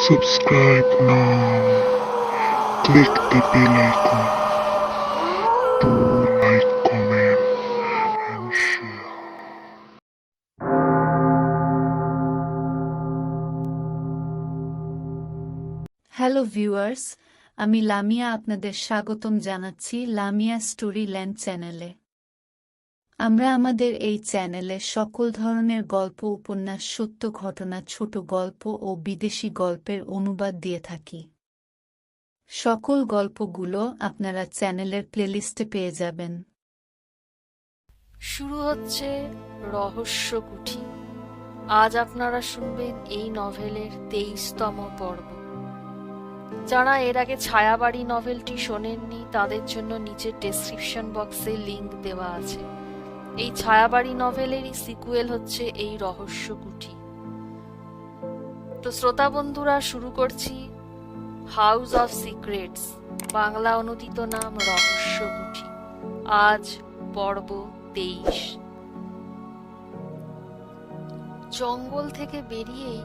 Subscribe now. Click the bell icon to like, comment, and share. Hello viewers, আমি লামিয়া আপনাদের স্বাগতম জানাচ্ছি Lamia story land চ্যানেলে। আমরা আমাদের এই চ্যানেলে সকল ধরনের গল্প, উপন্যাস, সত্য ঘটনা, ছোট গল্প ও বিদেশি গল্পের অনুবাদ দিয়ে থাকি। সকল গল্পগুলো আপনারা চ্যানেলের প্লেলিস্টে পেয়ে যাবেন। শুরু হচ্ছে রহস্য কুঠি। আজ আপনারা শুনবেন এই নভেলের 23তম পর্ব। যারা এর আগে ছায়াবাড়ি নভেলটি শোনেননি তাদের জন্য নিচের ডেসক্রিপশন বক্সে লিংক দেওয়া আছে। এই ছায়াবাড়ি নভেলেরই সিকুয়েল হচ্ছে এই রহস্য কুঠি। তো শ্রোতা বন্ধুরা, শুরু করছি হাউস অফ সিক্রেটস, বাংলা অনুদিত নাম রহস্য কুঠি। আজ পর্ব 23। জঙ্গল থেকে বেরিয়েই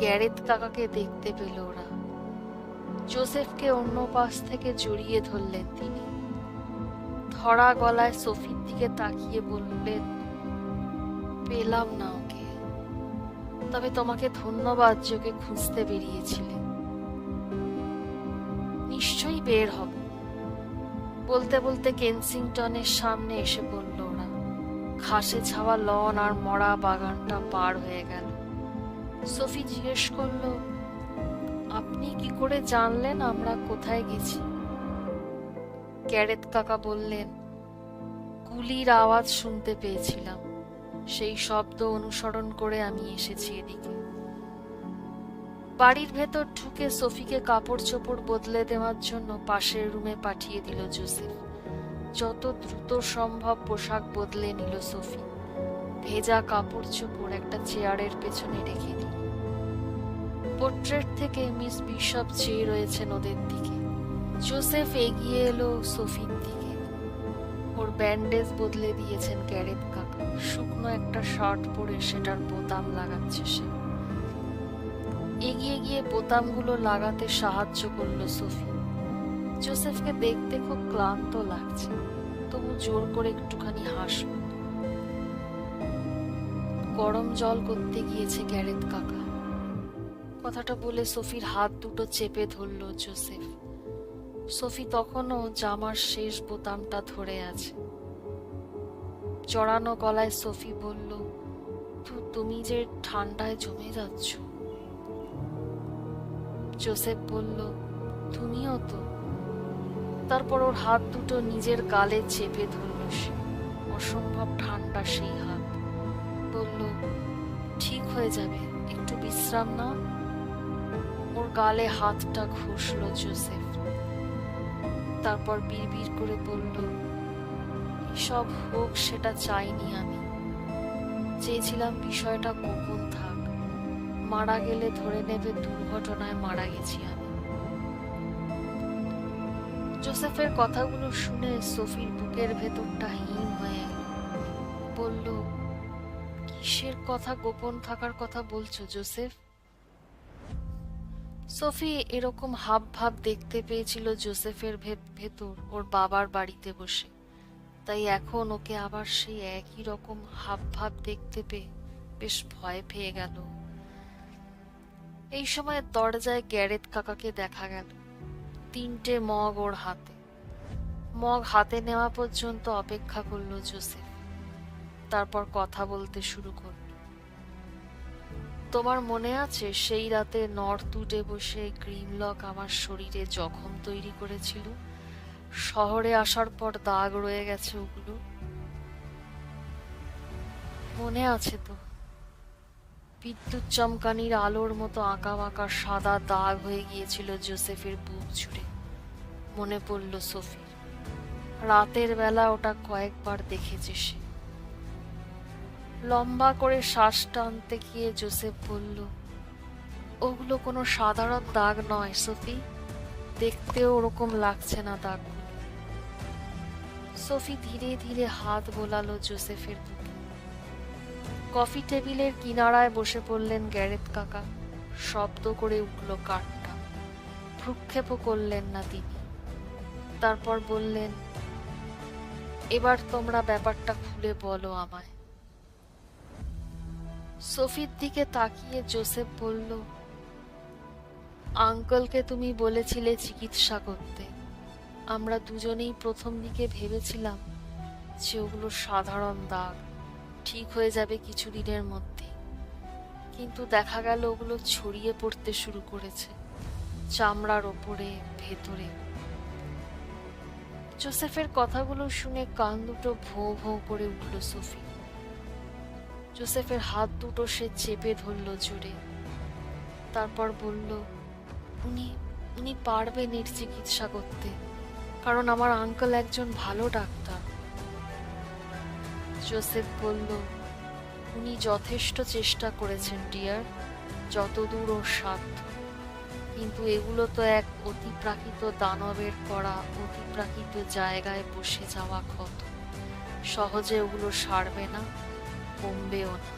গ্যারেথ কাকাকে দেখতে পেল ওরা। জোসেফকে অন্য পাশ থেকে জড়িয়ে ধরলেন তিনি। ধরা গলায় সোফির দিকে তাকিয়ে বললেন, পেলাম না ওকে, তবে তোমাকে ধন্যবাদ যে ওকে খুঁজতে বেরিয়েছিলে। নিশ্চয়ই বের হব। বলতে বলতে কেনসিংটনের সামনে এসে পড়ল ওরা। ঘাসে ছাওয়া লন আর মরা বাগানটা পার হয়ে গেল। সোফি জিজ্ঞেস করলো, আপনি কি করে জানলেন আমরা কোথায় গেছি? গ্যারেথ কাকা বললেন, গুলির আওয়াজ শুনতে পেয়েছিলাম, সেই শব্দ অনুসরণ করে আমি এসেছি এদিকে। বাড়ির ভেতর ঢুকে সোফিকে কাপড় চোপড় বদলে দেওয়ার জন্য পাশের রুমে পাঠিয়ে দিল জোসেফ। যত দ্রুত সম্ভব পোশাক বদলে নিল সোফি। ভেজা কাপড় চোপড় একটা চেয়ারের পেছনে রেখে দিল। পোর্ট্রেট থেকে মিস বিশপ চেয়ে রয়েছেন ওদের দিকে। জোসেফ এগিয়ে এলো সোফির দিকে। ওর ব্যান্ডেজ বদলে দিয়েছেন গ্যারেথ কাকা। শুকনো একটা শার্ট পরে সেটার বোতাম লাগাচ্ছে সে। এগিয়ে গিয়ে বোতামগুলো লাগাতে সাহায্য করলো সোফি। জোসেফকে দেখতে খুব ক্লান্ত লাগছে, তবু জোর করে একটুখানি হাসল। গরম জল করতে গিয়েছে গ্যারেথ কাকা। কথাটা বলে সোফির হাত দুটো চেপে ধরল জোসেফ। সোফি তখনও জামার শেষ বোতামটা ধরে আছে। জড়ানো গলায় সোফি বলল, তুমি যে ঠান্ডায় জমে যাচ্ছ। জোসেফ বলল, তুমিও তো। তারপর ওর হাত দুটো নিজের গালে চেপে ধরল সে। অসম্ভব ঠান্ডা সেই হাত। বলল, ঠিক হয়ে যাবে, একটু বিশ্রাম না। ওর গালে হাতটা ঘষল জোসেফ। তারপর বিড়বিড় করে বলল, এসব হোক সেটা চাইনি আমি। চেয়েছিলাম বিষয়টা গোপন থাক। মারা গেলে ধরে নেবে দুর্ঘটনায় মারা গেছি আমি। জোসেফের কথাগুলো শুনে সোফির বুকের ভেতরটা হিম হয়ে এল। বলল, কিসের কথা গোপন থাকার কথা বলছো জোসেফ? সোফি এরকম হাব ভাব দেখতে পেয়েছিল জোসেফের ভেতর ওর বাবার বাড়িতে বসে। তাই এখন ওকে আবার সেই একই রকম হাব ভাব দেখতে পেয়ে বেশ ভয় পেয়ে গেল। এই সময় দরজায় গ্যারেথ কাকাকে দেখা গেল। 3টে মগ ওর হাতে। মগ হাতে নেওয়া পর্যন্ত অপেক্ষা করলো জোসেফ। তারপর কথা বলতে শুরু করল। তোমার মনে আছে সেই রাতে নর্থ উডে বসে গ্রিমলক আমার শরীরে জখম তৈরি করেছিল? শহরে আসার পর দাগ রয়ে গেছে ওগুলো। মনে আছে তো? বিদ্যুৎ চমকানির আলোর মতো আঁকা বাঁকা সাদা দাগ হয়ে গিয়েছিল জোসেফের বুক জুড়ে। মনে পড়ল সোফির। রাতের বেলা ওটা কয়েকবার দেখেছে সে। লম্বা করে শ্বাস টানতে গিয়ে জোসেফ বলল, ওগুলো কোনো সাধারণ দাগ নয় সোফি, দেখতেও ওরকম লাগছে না দাগগুলো। সোফি ধীরে ধীরে হাত বোলালো জোসেফের বুকে। কফি টেবিলের কিনারায় বসে পড়লেন গ্যারেথ কাকা। শব্দ করে উঠল কাঠটা। ভ্রুক্ষেপও করলেন না তিনি। তারপর বললেন, এবার তোমরা ব্যাপারটা খুলে বলো আমায়। সোফির দিকে তাকিয়ে জোসেফ বলল, আঙ্কেলকে তুমি বলেছিলে চিকিৎসা করতে। আমরা দুজনেই প্রথম দিকে ভেবেছিলাম যে ওগুলো সাধারণ দাগ, ঠিক হয়ে যাবে কিছুদিনের মধ্যে। কিন্তু দেখা গেল ওগুলো ছড়িয়ে পড়তে শুরু করেছে চামড়ার ওপরে, ভেতরে। জোসেফের কথাগুলো শুনে কান দুটো ভোঁ ভোঁ করে উঠল সোফি। জোসেফের হাত দুটো সে চেপে ধরল জোরে। তারপর বলল, উনি পারবেন এর চিকিৎসা করতে, কারণ আমার আঙ্কেল একজন ভালো ডাক্তার। জোসেফ বলল, উনি যথেষ্ট চেষ্টা করেছেন ডিয়ার, যতদূর ওর সাধ্য। কিন্তু এগুলো তো এক অতিপ্রাকৃত দানবের করা অতিপ্রাকৃত জায়গায় বসে যাওয়া ক্ষত। সহজে ওগুলো সারবে না, কমবেও না।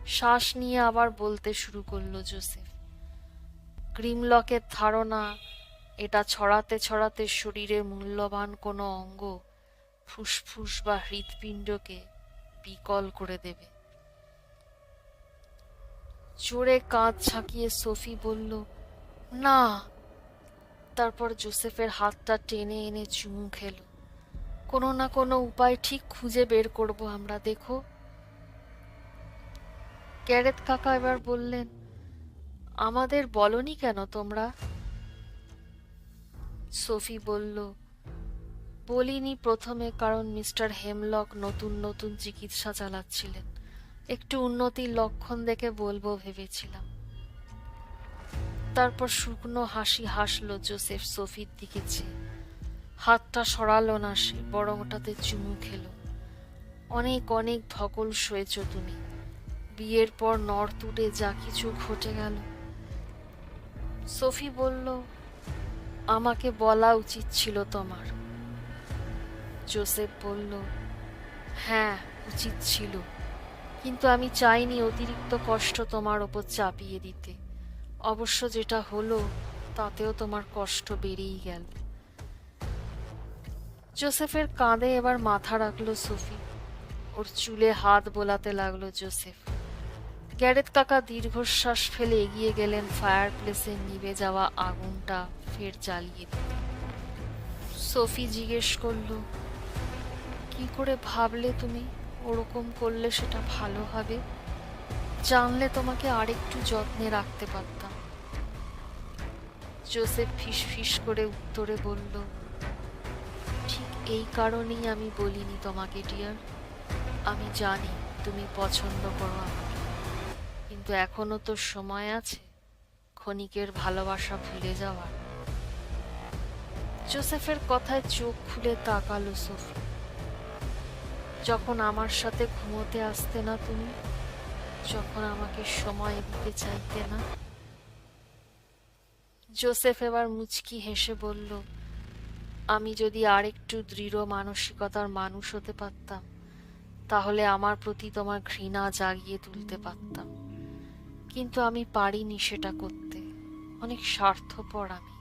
শ্বাস নিয়ে আবার বলতে শুরু করলো জোসেফ। গ্রিমলকের ধারণা, এটা ছড়াতে ছড়াতে শরীরে মূল্যবান কোনো অঙ্গ, ফুসফুস বা হৃৎপিণ্ডকে বিকল করে দেবে। জোরে কাঁধ ঝাঁকিয়ে সোফি বলল, না। তারপর জোসেফের হাতটা টেনে এনে চুমু খেল। কোনো না কোনো উপায় ঠিক খুঁজে বের করব আমরা, দেখো। গ্যারেথ কাকা এবার বললেন, আমাদের বলনি কেন তোমরা? সোফি বলল, বলিনি প্রথমে, কারণ মিস্টার হেমলক নতুন নতুন চিকিৎসা চালাচ্ছিলেন। একটু উন্নতির লক্ষণ দেখে বলবো ভেবেছিলাম। তারপর শুকনো হাসি হাসল জোসেফ সোফির দিকে চেয়ে। হাতটা সরালো না সে, বরং ওটাতে চুমু খেল। অনেক অনেক ধকল সয়েছ তুমি। বিয়ের পর নর্থউডে যা কিছু ঘটে গেল। সোফি বলল, আমাকে বলা উচিত ছিল তোমার। জোসেফ বলল, হ্যাঁ উচিত ছিল, কিন্তু আমি চাইনি অতিরিক্ত কষ্ট তোমার ওপর চাপিয়ে দিতে। অবশ্য যেটা হলো তাতেও তোমার কষ্ট বেড়েই গেল। জোসেফের কাঁধে এবার মাথা রাখলো সোফি। ওর চুলে হাত বোলাতে লাগলো জোসেফ। গ্যারেথ কাকা দীর্ঘশ্বাস ফেলে এগিয়ে গেলেন ফায়ার প্লেসে নিভে যাওয়া আগুনটা ফের জ্বালিয়ে দিতে। সোফি জিজ্ঞেস করলো, কি করে ভাবলে তুমি ওরকম করলে সেটা ভালো হবে? জানলে তোমাকে আরেকটু যত্নে রাখতে পারতাম। জোসেফ ফিস ফিস করে উত্তরে বলল, ঠিক এই কারণেই আমি বলিনি তোমাকে ডিয়ার। আমি জানি তুমি পছন্দ করো আমাকে, কিন্তু এখনো তো সময় আছে ক্ষণিকের ভালোবাসা ভুলে যাওয়ার। জোসেফের কথায় চোখ খুলে তাকালো সোফি। যখন আমার সাথে ঘুমোতে আসতে না তুমি, যখন আমাকে সময় দিতে চাইতে না। জোসেফ এবার মুচকি হেসে বলল, আমি যদি আরেকটু দৃঢ় মানসিকতার মানুষ হতে পারতাম, তাহলে আমার প্রতি তোমার ঘৃণা জাগিয়ে তুলতে পারতাম। কিন্তু আমি পারিনি সেটা করতে। অনেক স্বার্থপর আমি।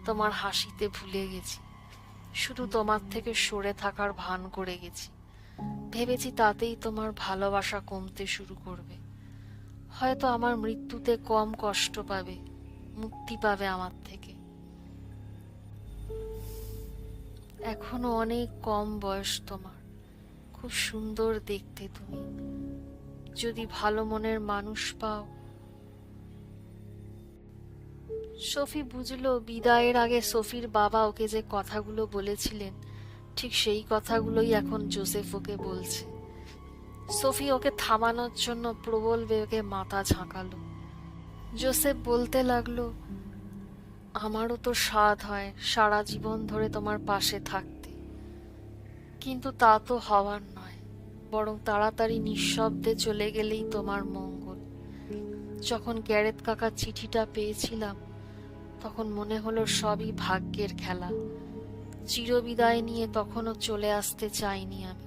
তোমার হাসিতে ভুলে গেছি, শুধু তোমার থেকে সরে থাকার ভান করে গেছি। ভেবেছি তাতেই তোমার ভালোবাসা কমতে শুরু করবে। হয়তো আমার মৃত্যুতে কম কষ্ট পাবে, মুক্তি পাবে আমার থেকে। এখনো অনেক কম বয়স তোমার, খুব সুন্দর দেখতে তুমি। যদি ভালো মনের মানুষ পাও। সোফি বুঝলো বিদায়ের আগে সোফির বাবা ওকে যে কথাগুলো বলেছিলেন, ঠিক সেই কথাগুলোই এখন জোসেফ ওকে বলছে। সোফি ওকে থামানোর জন্য প্রবল বেগে মাথা ঝাঁকালো। জোসেফ বলতে লাগলো, আমারও তো স্বাদ হয় সারা জীবন ধরে তোমার পাশে থাকতে, কিন্তু তা তো হওয়ার নয়। বরং তাড়াতাড়ি নিঃশব্দে চলে গেলেই তোমার মঙ্গল। যখন গ্যারেথ কাকার চিঠিটা পেয়েছিলাম, তখন মনে হলো সবই ভাগ্যের খেলা। চিরবিদায় নিয়ে তখনও চলে আসতে চাইনি আমি।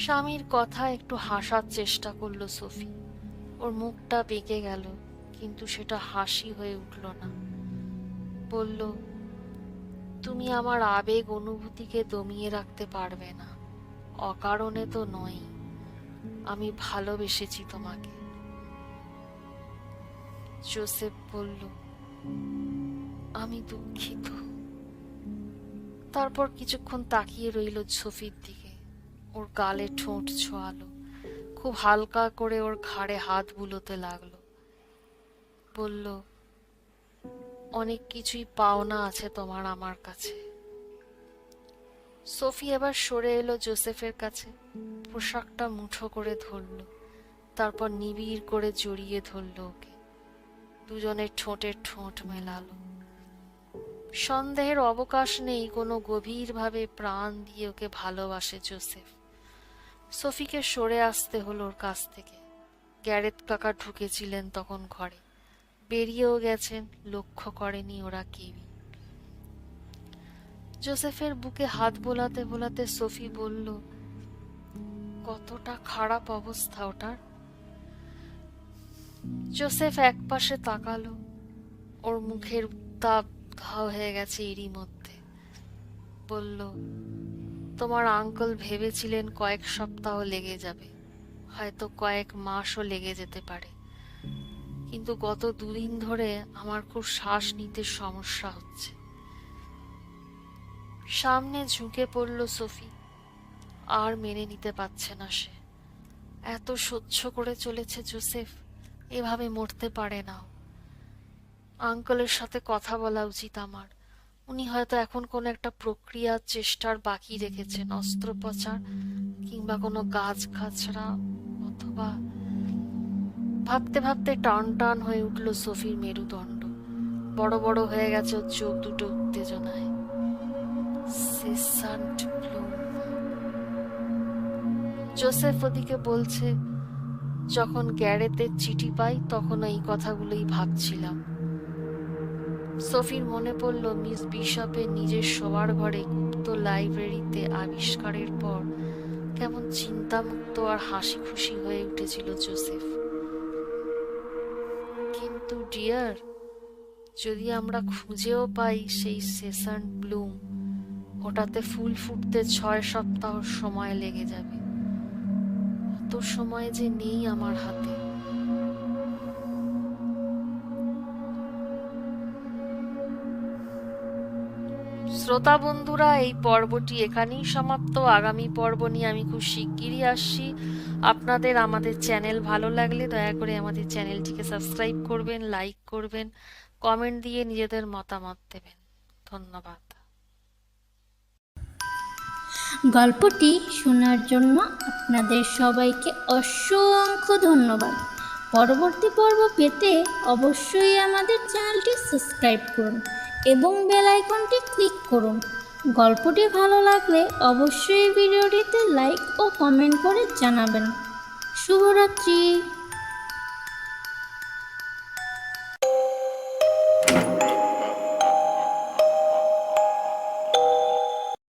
স্বামীর কথা একটু হাসার চেষ্টা করলো সোফি। ওর মুখটা বেঁকে গেল, কিন্তু সেটা হাসি হয়ে উঠল না। বলল, তুমি আমার আবেগ অনুভূতিকে দমিয়ে রাখতে পারবে না, অকারণে তো নয়। আমি ভালোবেসেছি তোমাকে। জোসেফ বলল, আমি দুঃখিত। তারপর কিছুক্ষণ তাকিয়ে রইল সোফির দিকে। ওর গালে ঠোঁট ছোঁয়ালো, খুব হালকা করে ওর ঘাড়ে হাত বুলোতে লাগলো। বলল, অনেক কিছুই পাওনা আছে তোমার আমার কাছে। সোফি এবার সরে এলো জোসেফের কাছে, পোশাকটা মুঠো করে ধরল, তারপর নিবিড় করে জড়িয়ে ধরল ওকে। দুজনের ঠোঁটের ঠোঁট মেলালো। সন্দেহের অবকাশ নেই, কোনো গভীরভাবে প্রাণ দিয়ে ওকে ভালোবাসে জোসেফ। সোফিকে সরে আসতে হলো ওর কাছ থেকে। গ্যারেথ কাকা ঢুকেছিলেন তখন ঘরে, বেরিয়েও গেছেন, লক্ষ্য করেনি ওরা কেউই। জোসেফের বুকে হাত বোলাতে বোলাতে সোফি বলল, কতটা খারাপ অবস্থা ওটার। জোসেফ একপাশে তাকালো, ওর মুখের উত্তাপ ঘাও হয়ে গেছে এরই মধ্যে। বলল, তোমার আঙ্কেল ভেবেছিলেন কয়েক সপ্তাহ লেগে যাবে, হয়তো কয়েক মাসও লেগে যেতে পারে, কিন্তু গত 2 দিন ধরে আমার খুব শ্বাস নিতে সমস্যা হচ্ছে। সামনে ঝুঁকে পড়ল সোফি। আর মেনে নিতে পারছে না সে। এত সহ্য করে চলেছে জোসেফ, এভাবে মরতে পারে না। আঙ্কেলের সাথে কথা বলা উচিত আমার। উনি হয়তো এখন কোনো একটা প্রক্রিয়া চেষ্টার বাকি রেখেছেন, অস্ত্রোপচার কিংবা কোনো গাছ গাছড়া, অথবা। ভাবতে ভাবতে টান টান হয়ে উঠল সোফির মেরুদণ্ড। বড় বড় হয়ে গেছে ওর চোখ দুটো উত্তেজনায়। সেসান্ট ব্লুম। জোসেফ ওদিকে বলছে, যখন গ্যারেথের চিঠি পাই তখন এই কথাগুলোই ভাবছিলাম। সোফির মনে পড়ল মিস বিশপের নিজের শোবার ঘরে গুপ্ত লাইব্রেরিতে আবিষ্কারের পর কেমন চিন্তামুক্ত আর হাসি খুশি হয়ে উঠেছিল জোসেফ। কিন্তু ডিয়ার, যদি আমরা খুঁজেও পাই সেই সেসান্ট ব্লুম, ওটাতে ফুল ফুটতে 6 সপ্তাহ সময় লেগে যাবে। অত সময় যে নেই আমার হাতে। শ্রোতা বন্ধুরা, এই পর্বটি এখানেই সমাপ্ত। আগামী পর্ব নিয়ে আমি খুব শিগগিরই আসছি। আপনাদের আমাদের চ্যানেল ভালো লাগলে দয়া করে আমাদের চ্যানেলটিকে সাবস্ক্রাইব করবেন, লাইক করবেন, কমেন্ট দিয়ে নিজেদের মতামত দেবেন। ধন্যবাদ। গল্পটি শোনার জন্য আপনাদের সবাইকে অসংখ্য ধন্যবাদ। পরবর্তী পর্ব পেতে অবশ্যই আমাদের চ্যানেলটি সাবস্ক্রাইব করুন এবং বেল আইকনটি ক্লিক করুন। গল্পটি ভালো লাগলে অবশ্যই ভিডিওটিতে লাইক ও কমেন্ট করে জানাবেন। শুভরাত্রি।